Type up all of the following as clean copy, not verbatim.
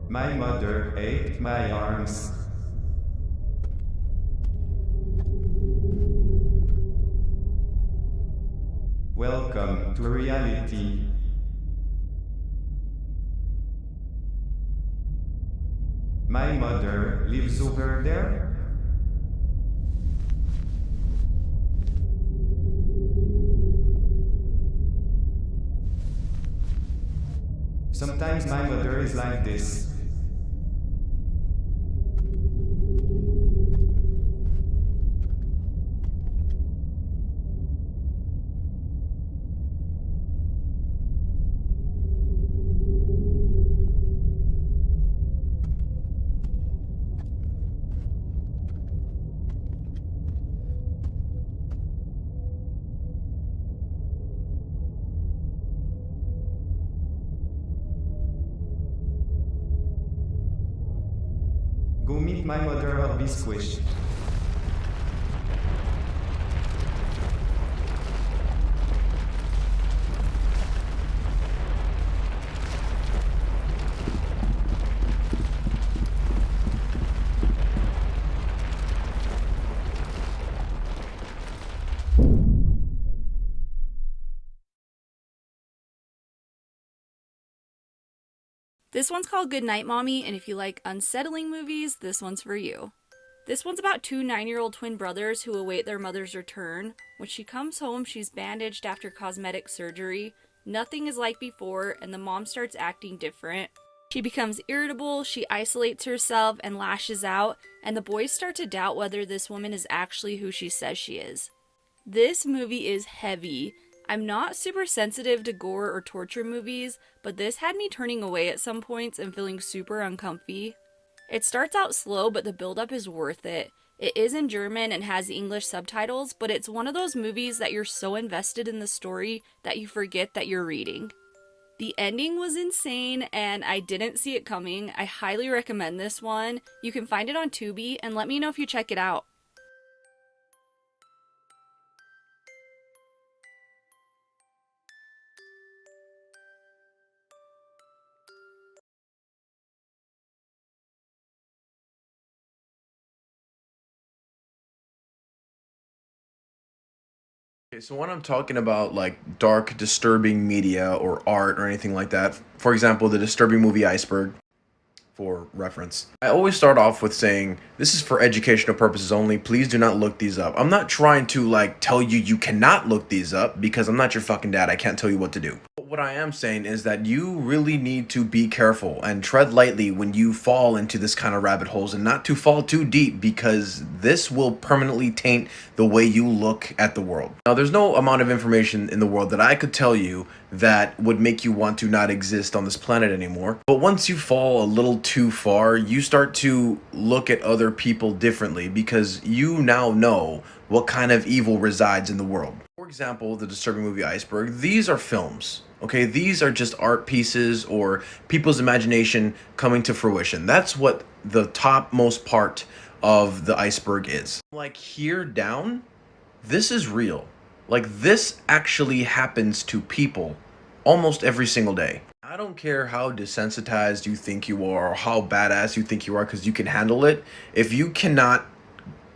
My mother ate my arms. Welcome to reality. My mother lives over there? Sometimes my mother is like this. Go meet my mother or be squished. This one's called Goodnight Mommy, and if you like unsettling movies, this one's for you. This one's about two 9-year-old twin brothers who await their mother's return. When she comes home, she's bandaged after cosmetic surgery. Nothing is like before, and the mom starts acting different. She becomes irritable, she isolates herself and lashes out, and the boys start to doubt whether this woman is actually who she says she is. This movie is heavy. I'm not super sensitive to gore or torture movies, but this had me turning away at some points and feeling super uncomfy. It starts out slow, but the buildup is worth it. It is in German and has English subtitles, but it's one of those movies that you're so invested in the story that you forget that you're reading. The ending was insane, and I didn't see it coming. I highly recommend this one. You can find it on Tubi, and let me know if you check it out. Okay, so when I'm talking about like dark, disturbing media or art or anything like that, for example, the disturbing movie Iceberg, for reference, I always start off with saying, this is for educational purposes only. Please do not look these up. I'm not trying to like tell you you cannot look these up because I'm not your fucking dad. I can't tell you what to do. But what I am saying is that you really need to be careful and tread lightly when you fall into this kind of rabbit holes and not to fall too deep because this will permanently taint the way you look at the world. Now, there's no amount of information in the world that I could tell you that would make you want to not exist on this planet anymore. But once you fall a little too far, you start to look at other people differently because you now know what kind of evil resides in the world. For example, the disturbing movie Iceberg, these are films. Okay, these are just art pieces or people's imagination coming to fruition. That's what the topmost part of the iceberg is. Like here down, this is real. Like this actually happens to people almost every single day. I don't care how desensitized you think you are or how badass you think you are because you can handle it. If you cannot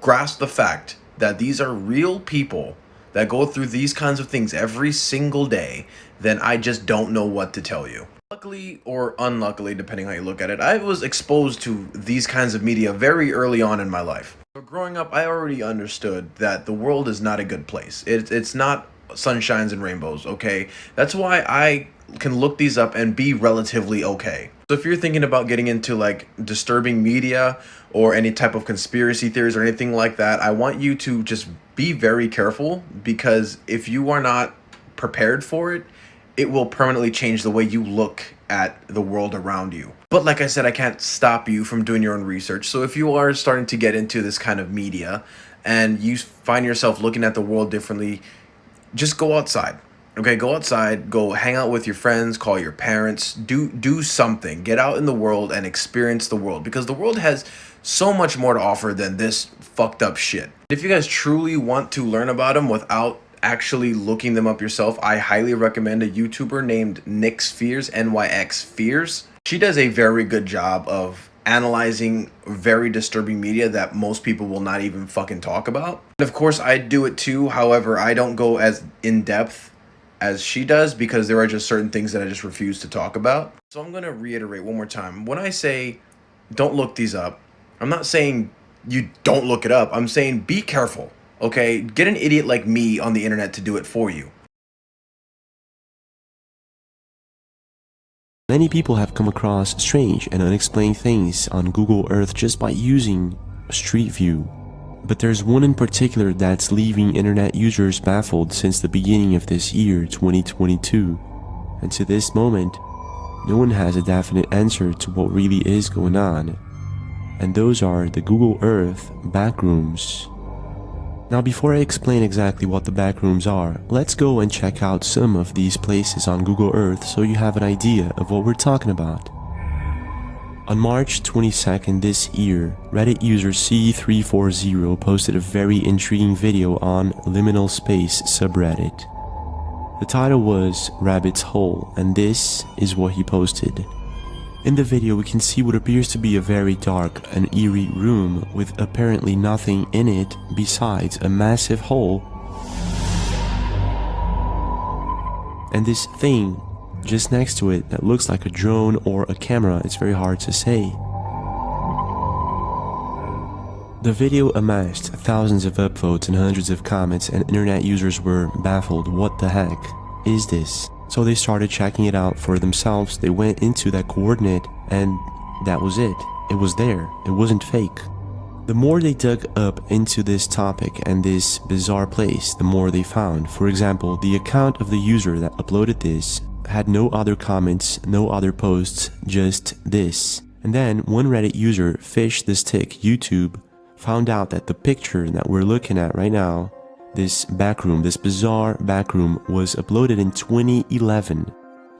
grasp the fact that these are real people that go through these kinds of things every single day, then I just don't know what to tell you. Luckily or unluckily, depending how you look at it, I was exposed to these kinds of media very early on in my life. So growing up, I already understood that the world is not a good place. It's not sunshines and rainbows, okay? That's why I can look these up and be relatively okay. So if you're thinking about getting into like disturbing media or any type of conspiracy theories or anything like that, I want you to just be very careful, because if you are not prepared for it, it will permanently change the way you look at the world around you. But like I said, I can't stop you from doing your own research. So if you are starting to get into this kind of media and you find yourself looking at the world differently, just go outside. Okay, go outside, go hang out with your friends, call your parents, do something. Get out in the world and experience the world, because the world has so much more to offer than this fucked up shit. If you guys truly want to learn about them without actually looking them up yourself, I highly recommend a YouTuber named Nyx Fears, NYX Fears. She does a very good job of analyzing very disturbing media that most people will not even fucking talk about. And of course, I do it too. However, I don't go as in depth as she does, because there are just certain things that I just refuse to talk about. So I'm gonna reiterate one more time. When I say don't look these up, I'm not saying you don't look it up. I'm saying be careful. Okay, get an idiot like me on the internet to do it for you. Many people have come across strange and unexplained things on Google Earth just by using Street View. But there's one in particular that's leaving internet users baffled since the beginning of this year, 2022. And to this moment, no one has a definite answer to what really is going on. And those are the Google Earth backrooms. Now, before I explain exactly what the backrooms are, let's go and check out some of these places on Google Earth so you have an idea of what we're talking about. On March 22nd this year, Reddit user C340 posted a very intriguing video on Liminal Space subreddit. The title was Rabbit's Hole, and this is what he posted. In the video, we can see what appears to be a very dark and eerie room with apparently nothing in it besides a massive hole and this thing just next to it that looks like a drone or a camera. It's very hard to say. The video amassed thousands of upvotes and hundreds of comments, and internet users were baffled. What the heck is this? So they started checking it out for themselves. They went into that coordinate and that was it. It was there. It wasn't fake. The more they dug up into this topic and this bizarre place, the more they found. For example, the account of the user that uploaded this had no other comments, no other posts, just this. And then one Reddit user, Fish the Stick YouTube, found out that the picture that we're looking at right now, this backroom, this bizarre backroom, was uploaded in 2011.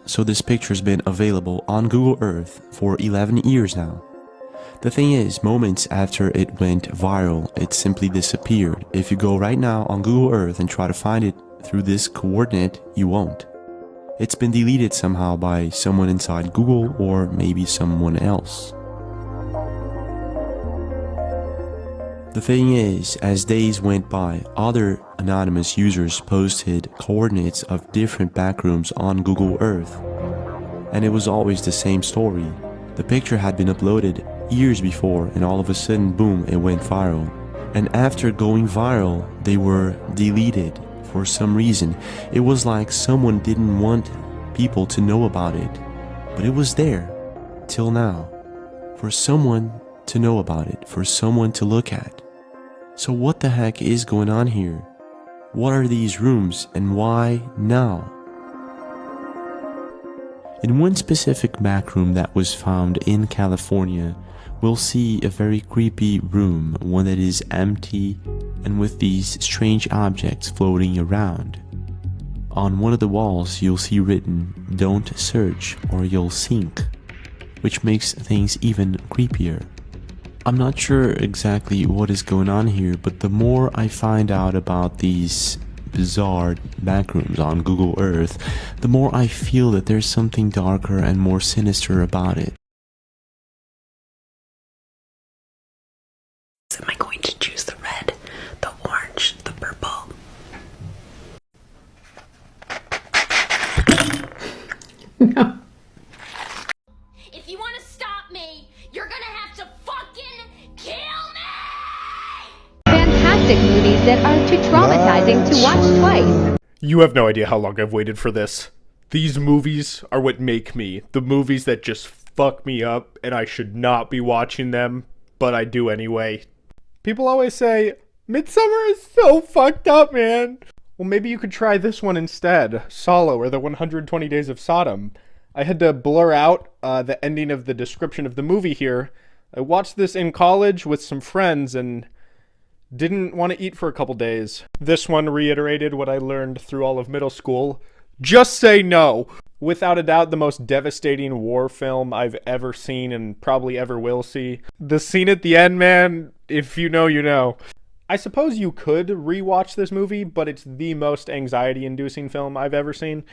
So this picture's been available on Google Earth for 11 years now. The thing is, moments after it went viral, it simply disappeared. If you go right now on Google Earth and try to find it through this coordinate, you won't. It's been deleted somehow by someone inside Google or maybe someone else. The thing is, as days went by, other anonymous users posted coordinates of different backrooms on Google Earth. And it was always the same story. The picture had been uploaded years before, and all of a sudden, boom, it went viral. And after going viral, they were deleted for some reason. It was like someone didn't want people to know about it. But it was there, till now, for someone to know about it, for someone to look at. So what the heck is going on here? What are these rooms and why now? In one specific backroom that was found in California, we'll see a very creepy room, one that is empty and with these strange objects floating around. On one of the walls you'll see written, "Don't search or you'll sink," which makes things even creepier. I'm not sure exactly what is going on here, but the more I find out about these bizarre backrooms on Google Earth, the more I feel that there's something darker and more sinister about it. Am I going to choose the red, the orange, the purple? amazing to watch twice. You have no idea how long I've waited for this. These movies are what make me. The movies that just fuck me up, and I should not be watching them, but I do anyway. People always say, Midsommar is so fucked up, man. Well, maybe you could try this one instead. Solo, or the 120 Days of Sodom. I had to blur out the ending of the description of the movie here. I watched this in college with some friends and didn't want to eat for a couple days. This one reiterated what I learned through all of middle school. Just say no. Without a doubt, the most devastating war film I've ever seen and probably ever will see. The scene at the end, man, if you know, you know. I suppose you could rewatch this movie, but it's the most anxiety-inducing film I've ever seen.